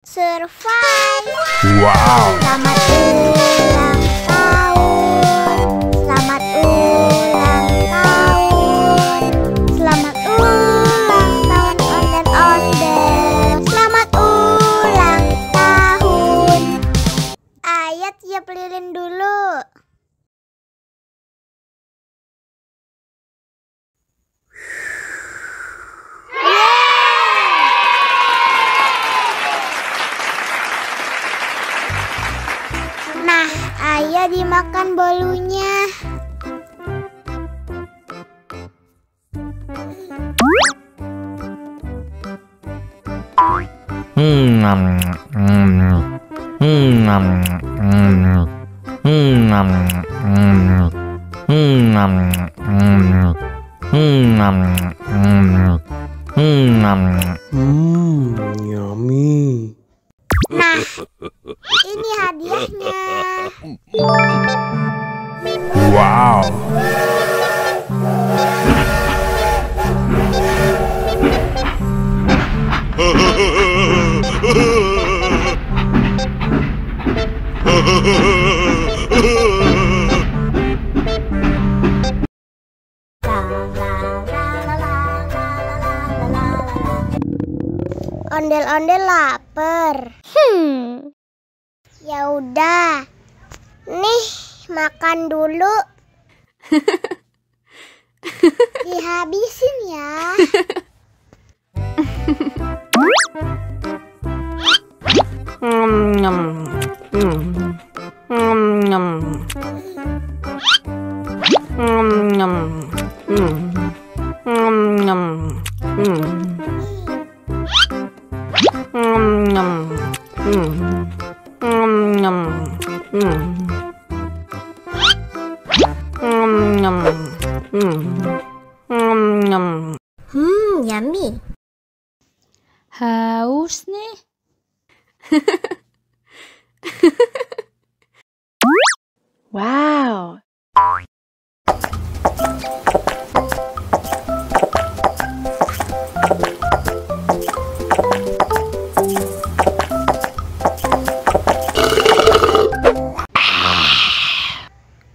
Survive. Wow. Selamat ulang tahun. Selamat ulang tahun. Selamat ulang tahun ondel-ondel. Selamat ulang tahun. Ayo tiup lilin dulu. Nah, ayo dimakan bolunya. Yummy. Nah, ini hadiahnya. Wow. Ondel-ondel lapar. Ya udah. Nih, makan dulu. Dihabisin ya. Yummy. Haus nih. Wow.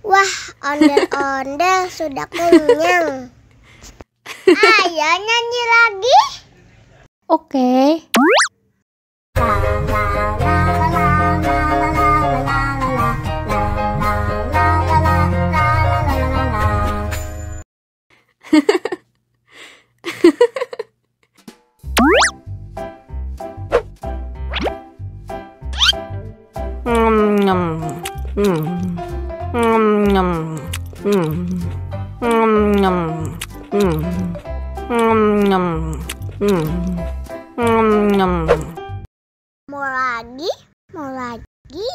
Wah, ondel-ondel sudah kenyang. Ayo nyanyi lagi. Oke. Mau lagi? Mau lagi?